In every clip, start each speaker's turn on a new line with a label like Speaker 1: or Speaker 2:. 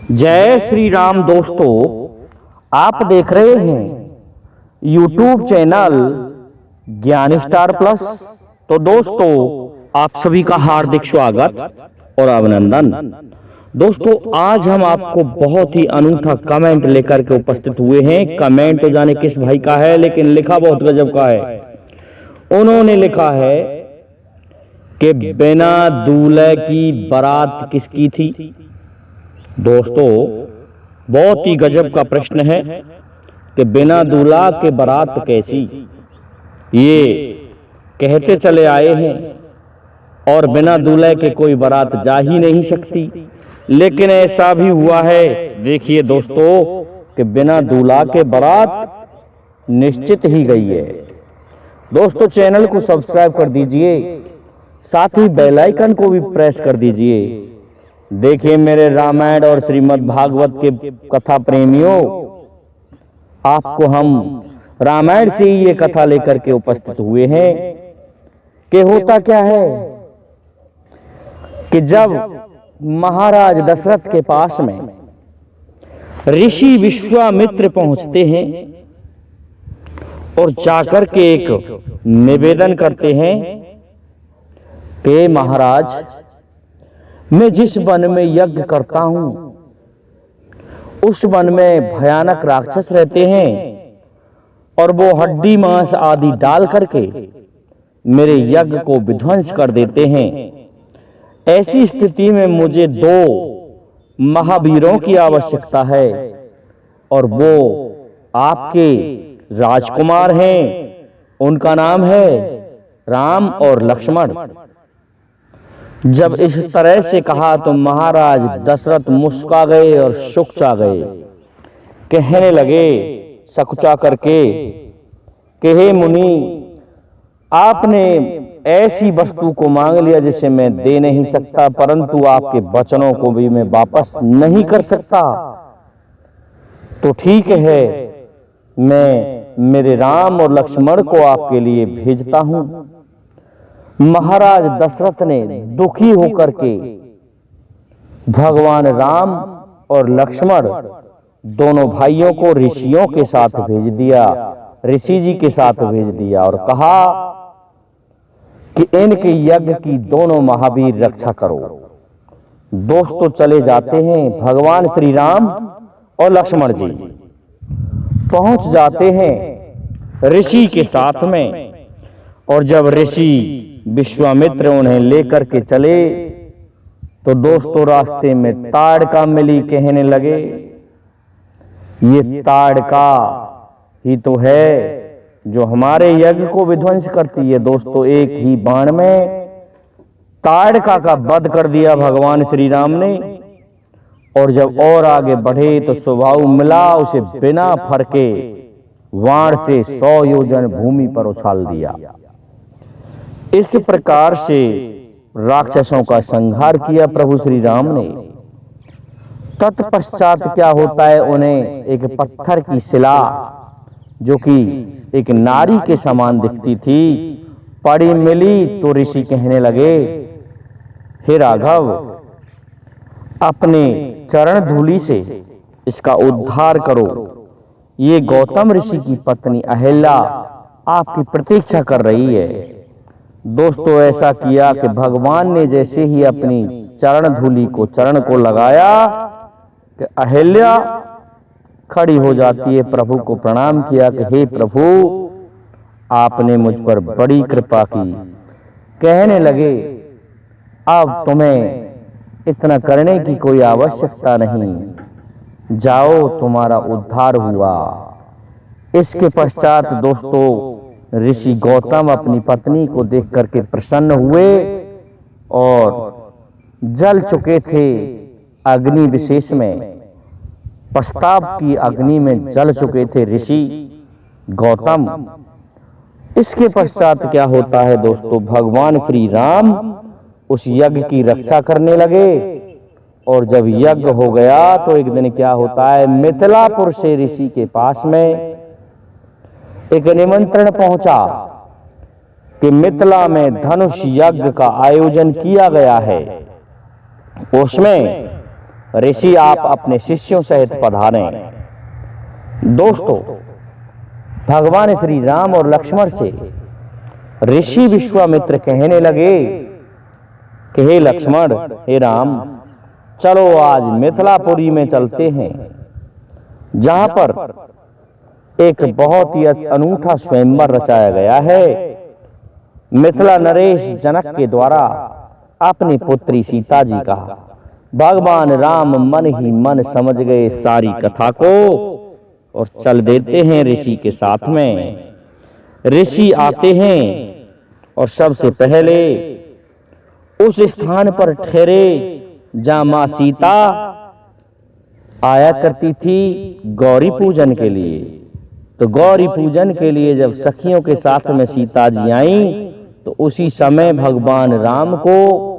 Speaker 1: जय श्री राम दोस्तों, आप देख रहे हैं YouTube चैनल ज्ञान स्टार प्लस। तो दोस्तों, आप सभी का हार्दिक स्वागत और अभिनंदन। दोस्तों, आज हम आपको बहुत ही अनूठा कमेंट लेकर के उपस्थित हुए हैं। कमेंट तो जाने किस भाई का है, लेकिन लिखा बहुत गजब का है। उन्होंने लिखा है कि बिना दूल्हे की बारात किसकी थी। दोस्तों, बहुत ही गजब का प्रश्न है कि बिना दूल्हा के बारात कैसी। ये कहते चले आए हैं और बिना दूल्हे के कोई बारात जा ही नहीं सकती, लेकिन ऐसा भी हुआ है। देखिए दोस्तों कि बिना दूल्हा के बारात निश्चित ही गई है। दोस्तों, चैनल को सब्सक्राइब कर दीजिए, साथ ही बेल आइकन को भी प्रेस कर दीजिए। देखिए मेरे रामायण और श्रीमद् भागवत के कथा प्रेमियों, आपको हम रामायण से ही ये कथा लेकर के उपस्थित हुए हैं कि होता क्या है कि जब महाराज दशरथ के पास में ऋषि विश्वामित्र पहुंचते हैं और जाकर के एक निवेदन करते हैं कि महाराज, मैं जिस वन में यज्ञ करता हूं उस वन में भयानक राक्षस रहते हैं और वो हड्डी मांस आदि डाल करके मेरे यज्ञ को विध्वंस कर देते हैं। ऐसी स्थिति में मुझे 2 महावीरों की आवश्यकता है और वो आपके राजकुमार हैं। उनका नाम है राम और लक्ष्मण। जब इस तरह से कहा तो महाराज दशरथ मुस्कुरा गए और सुकचा गए। कहने लगे सकुचा करके कि हे मुनि, आपने ऐसी वस्तु को मांग लिया जिसे मैं दे नहीं सकता, परंतु आपके वचनों को भी मैं वापस नहीं कर सकता। तो ठीक है, मैं मेरे राम और लक्ष्मण को आपके लिए भेजता हूं। महाराज दशरथ ने दुखी होकर के भगवान राम और लक्ष्मण दोनों भाइयों को ऋषियों के साथ भेज दिया, ऋषि जी के साथ भेज दिया और कहा कि इनके यज्ञ की दोनों महावीर रक्षा करो। दोस्तों, चले जाते हैं भगवान श्री राम और लक्ष्मण जी पहुंच जाते हैं ऋषि के साथ में। और जब ऋषि विश्वामित्र उन्हें लेकर के चले तो दोस्तों, रास्ते में ताड़का मिली। कहने लगे ये ताड़का ही तो है जो हमारे यज्ञ को विध्वंस करती है। दोस्तों, एक ही बाण में ताड़का का वध कर दिया भगवान श्री राम ने। और जब और आगे बढ़े तो स्वभाव मिला, उसे बिना फरके वाण से 100 योजन भूमि पर उछाल दिया। इस प्रकार से राक्षसों का संहार किया प्रभु श्री राम ने। तत्पश्चात क्या होता है, उन्हें एक पत्थर की शिला जो कि एक नारी के समान दिखती थी पड़ी मिली। तो ऋषि कहने लगे, हे राघव, अपने चरण धूलि से इसका उद्धार करो। ये गौतम ऋषि की पत्नी अहिल्या आपकी प्रतीक्षा कर रही है। दोस्तों, ऐसा किया कि भगवान ने जैसे ही अपनी चरण को लगाया कि अहिल्या खड़ी हो जाती है, प्रभु को प्रणाम किया कि हे प्रभु, आपने मुझ पर बड़ी कृपा की। कहने लगे, अब तुम्हें इतना करने की कोई आवश्यकता नहीं, जाओ, तुम्हारा उद्धार हुआ। इसके पश्चात दोस्तों, ऋषि गौतम अपनी पत्नी को देख करके प्रसन्न हुए और जल चुके थे अग्नि विशेष में, प्रस्ताव की अग्नि में जल चुके थे ऋषि गौतम। इसके पश्चात क्या होता है दोस्तों, भगवान श्री राम उस यज्ञ की रक्षा करने लगे। और जब यज्ञ हो गया तो एक दिन क्या होता है, मिथिलापुर से ऋषि के पास में एक निमंत्रण पहुंचा कि मिथिला में धनुष यज्ञ का आयोजन किया गया है। उसमें ऋषि आप अपने शिष्यों सहित पधारें। दोस्तों, भगवान श्री राम और लक्ष्मण से ऋषि विश्वामित्र कहने लगे कि हे लक्ष्मण, हे राम, चलो आज मिथिलापुरी में चलते हैं, जहां पर एक बहुत ही अनूठा स्वयंवर रचाया गया है। मिथिला नरेश जनक के द्वारा अपनी पुत्री सीता जी का भगवान राम मन ही मन समझ गए सारी कथा को और चल देते हैं ऋषि के साथ में। ऋषि आते हैं और सबसे पहले उस स्थान पर ठहरे जहां मां सीता आया करती थी गौरी पूजन के लिए। तो गौरी पूजन के लिए जब सखियों के साथ में सीता जी आई तो उसी समय भगवान राम को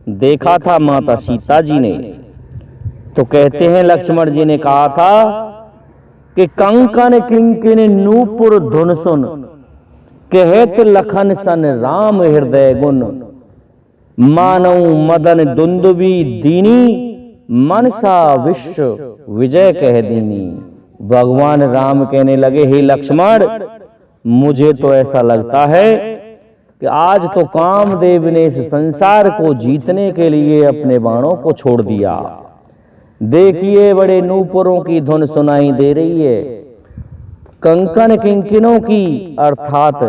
Speaker 1: देखा था माता सीता जी ने। तो कहते हैं लक्ष्मण जी ने कहा था कि कंकन किंकिन नूपुर धुन सुन, कहत लखन सन राम हृदय गुण, मानव मदन दुंदुबी दीनी, मनसा विश्व विजय कह दीनी। भगवान राम कहने लगे, हे लक्ष्मण, मुझे तो ऐसा लगता है कि आज तो कामदेव ने इस संसार को जीतने के लिए अपने बाणों को छोड़ दिया। देखिए, बड़े नूपुरों की धुन सुनाई दे रही है, कंकन किंकिनों की अर्थात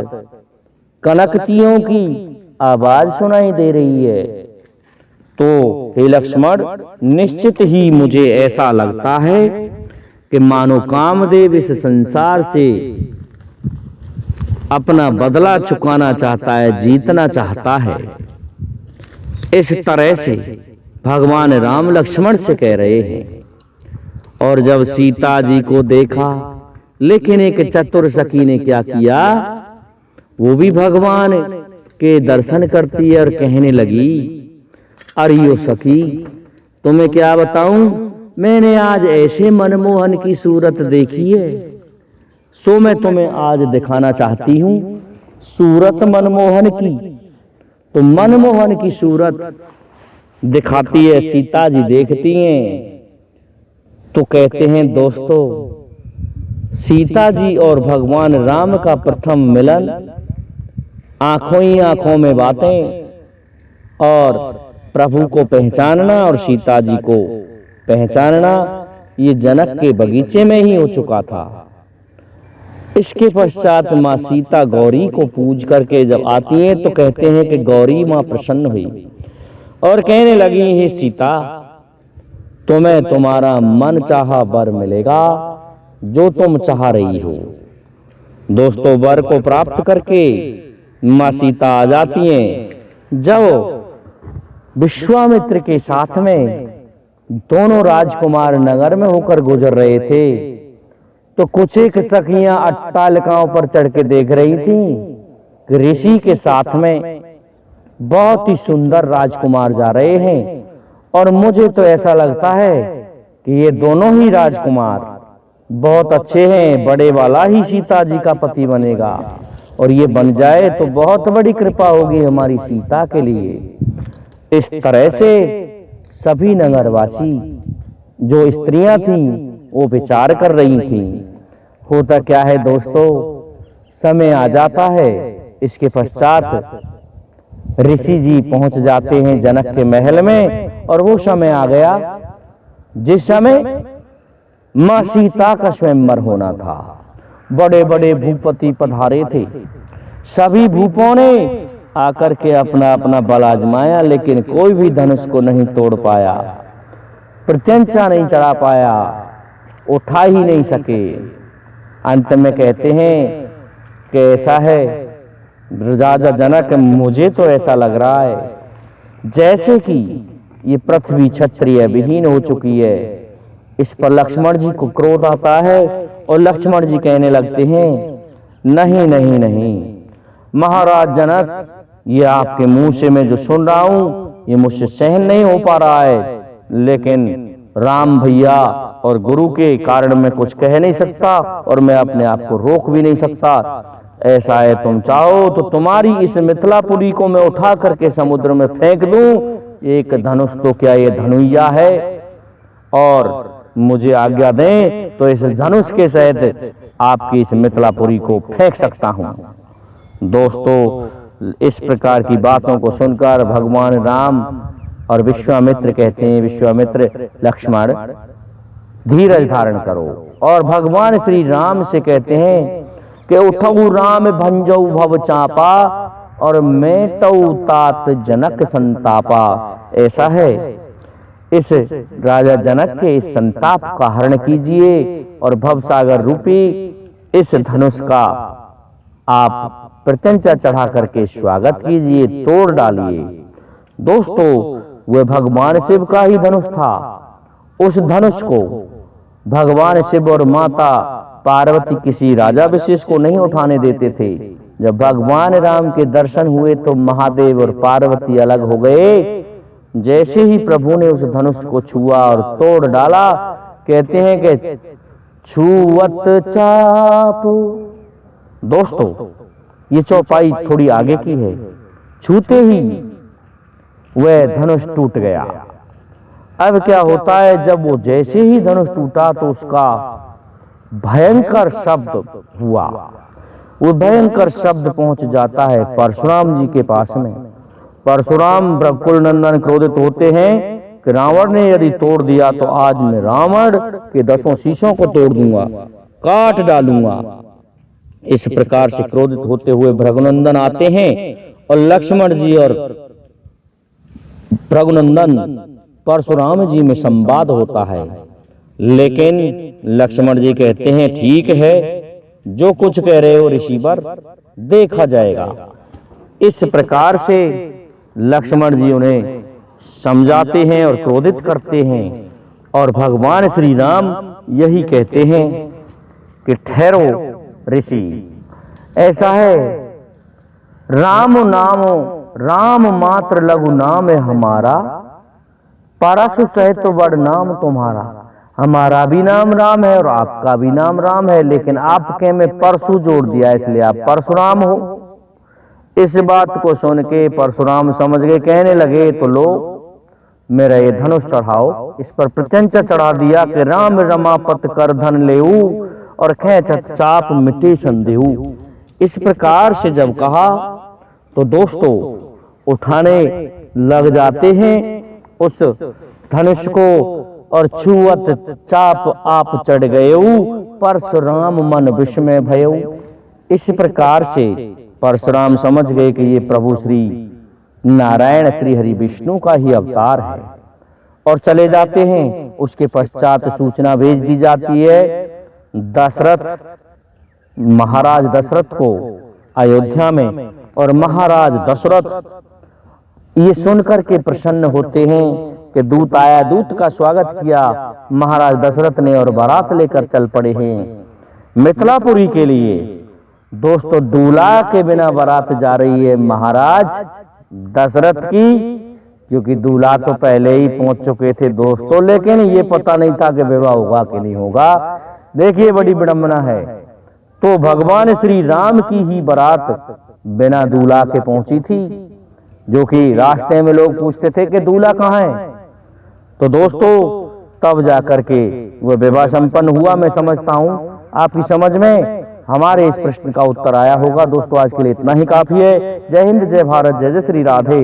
Speaker 1: कनकतियों की आवाज सुनाई दे रही है। तो हे लक्ष्मण, निश्चित ही मुझे ऐसा लगता है कि मानो कामदेव इस संसार से अपना बदला चुकाना चाहता है, जीतना चाहता है। इस तरह से भगवान राम लक्ष्मण से कह रहे हैं। और जब सीता जी को देखा, लेकिन एक चतुर सखी ने क्या किया, वो भी भगवान के दर्शन करती है और कहने लगी, अरे ओ सखी, तुम्हें क्या बताऊं, मैंने आज ऐसे मनमोहन की सूरत देखी है, सो मैं तुम्हें आज दिखाना चाहती हूं सूरत मनमोहन की। तो मनमोहन की सूरत दिखाती है, सीता जी देखती हैं। तो कहते हैं दोस्तों, सीता जी और भगवान राम का प्रथम मिलन, आंखों ही आंखों में बातें और प्रभु को पहचानना और सीता जी को पहचानना, ये जनक के बगीचे में ही हो चुका था। इसके पश्चात माँ सीता गौरी को पूज करके जब आती हैं तो कहते हैं कि गौरी माँ प्रसन्न हुई और कहने लगी, हे सीता, तुम्हें तुम्हारा मन चाहा वर मिलेगा, जो तुम चाह रही हो। दोस्तों, वर को प्राप्त करके माँ सीता आ जाती हैं। जब विश्वामित्र के साथ में दोनों राजकुमार नगर में होकर गुजर रहे थे तो कुछ एक सखियां अट्टालिकाओं पर चढ़ के देख रही थी कि ऋषि के साथ में बहुत ही सुंदर राजकुमार जा रहे हैं। और मुझे तो ऐसा लगता है कि ये दोनों ही राजकुमार बहुत अच्छे हैं, बड़े वाला ही सीता जी का पति बनेगा और ये बन जाए तो बहुत बड़ी कृपा होगी हमारी सीता के लिए। इस तरह से सभी नगरवासी जो स्त्रियां थीं वो विचार कर रही थीं। होता क्या है दोस्तों, समय आ जाता है, इसके पश्चात ऋषि जी पहुंच जाते हैं जनक के महल में और वो समय आ गया जिस समय मां सीता का स्वयंवर होना था। बड़े बड़े भूपति पधारे थे, सभी भूपों ने आकर के अपना अपना बल आजमाया, लेकिन कोई भी धनुष को नहीं तोड़ पाया, प्रत्यंचा नहीं चढ़ा पाया, उठा ही नहीं सके। अंत में कहते हैं कि ऐसा है राजा जनक, मुझे तो ऐसा लग रहा है जैसे कि ये पृथ्वी क्षत्रिय विहीन हो चुकी है। इस पर लक्ष्मण जी को क्रोध आता है और लक्ष्मण जी कहने लगते हैं, नहीं नहीं नहीं महाराज जनक, ये आपके मुंह से मैं जो सुन रहा हूं ये मुझसे सहन नहीं हो पा रहा है, लेकिन राम भैया और गुरु के कारण मैं कुछ कह नहीं सकता और मैं अपने आप को रोक भी नहीं सकता। ऐसा है, तुम चाहो तो तुम्हारी इस मिथिलापुरी को मैं उठा करके समुद्र में फेंक दूं। एक धनुष तो क्या ये धनुइया है, और मुझे आज्ञा दें तो इस धनुष के सहित आपकी इस मिथिलापुरी को फेंक सकता हूं। दोस्तों, इस प्रकार की बातों को सुनकर भगवान राम और विश्वामित्र कहते हैं, विश्वामित्र लक्ष्मण धीरज धारण करो। और भगवान श्री राम से कहते हैं कि उठऊ राम भंजऊ भव चापा और मेटऊ तात जनक संतापा। ऐसा है, इस राजा जनक के इस संताप का हरण कीजिए और भवसागर रूपी इस धनुष का आप प्रत्यंचा चढ़ा करके स्वागत कीजिए, तोड़ डालिए। दोस्तों, वह भगवान शिव का ही धनुष था। उस धनुष को भगवान शिव और माता पार्वती किसी राजा विशेष को नहीं उठाने देते थे। जब भगवान राम के दर्शन हुए तो महादेव और पार्वती अलग हो गए। जैसे ही प्रभु ने उस धनुष को छुआ और तोड़ डाला, कहते हैं कि छुवत चाप। दोस्तों, ये चौपाई थोड़ी आगे की है। छूते ही वह धनुष टूट गया। अब क्या होता है, जब वो जैसे ही धनुष टूटा तो उसका भयंकर शब्द हुआ। वो भयंकर शब्द पहुंच जाता है परशुराम जी के पास में। परशुराम कुल नंदन क्रोधित होते हैं कि रावण ने यदि तोड़ दिया तो आज मैं रावण के 10 शीशों को तोड़ दूंगा, काट डालूंगा। इस प्रकार से क्रोधित होते हुए भृगुनंदन आते हैं और लक्ष्मण जी और भृगुनंदन परशुराम जी में संवाद होता है। लेकिन लक्ष्मण जी कहते हैं, ठीक है, जो कुछ कह रहे हो ऋषिवर, देखा जाएगा। इस प्रकार से लक्ष्मण जी उन्हें समझाते हैं और क्रोधित करते हैं। और भगवान श्री राम यही कहते हैं कि ठहरो ऋषि, ऐसा है, राम नामो राम मात्र लघु नाम है हमारा, परशु सहित बड़ नाम तुम्हारा। हमारा भी नाम राम है और आपका भी नाम राम है, लेकिन आपके में परशु जोड़ दिया, इसलिए आप परशुराम हो। इस बात को सुन के परशुराम समझ गए, कहने लगे, तो लो मेरा ये धनुष चढ़ाओ। इस पर प्रत्यंचा चढ़ा दिया कि राम रमापत कर धन लेऊ और खेचत चाप मिटे संदेहू। इस प्रकार से जब कहा तो दोस्तों उठाने लग जाते हैं उस धनुष को और छुअत चाप आप चढ़ गयऊ, परशुराम मन विस्मय भयऊ। इस प्रकार से परशुराम समझ गए कि ये प्रभु श्री नारायण श्री हरि विष्णु का ही अवतार है और चले जाते हैं। उसके पश्चात सूचना भेज दी जाती है दशरथ, महाराज दशरथ को अयोध्या में। और महाराज दशरथ ये सुनकर के प्रसन्न होते हैं कि दूत आया, दूत का स्वागत किया महाराज दशरथ ने और बारात लेकर चल पड़े हैं मिथिलापुरी के लिए। दोस्तों, दूल्हा के बिना बारात जा रही है महाराज दशरथ की, क्योंकि दूल्हा तो पहले ही पहुंच चुके थे दोस्तों, लेकिन ये पता नहीं था कि विवाह होगा कि नहीं होगा। देखिए बड़ी विडंबना है। तो भगवान श्री राम की ही बारात बिना दूल्हा के पहुंची थी, जो कि रास्ते में लोग पूछते थे कि दूल्हा कहाँ है। तो दोस्तों तब जाकर के वह विवाह संपन्न हुआ। मैं समझता हूं आपकी समझ में हमारे इस प्रश्न का उत्तर आया होगा। दोस्तों आज के लिए इतना ही काफी है। जय हिंद, जय भारत, जय जय श्री राधे।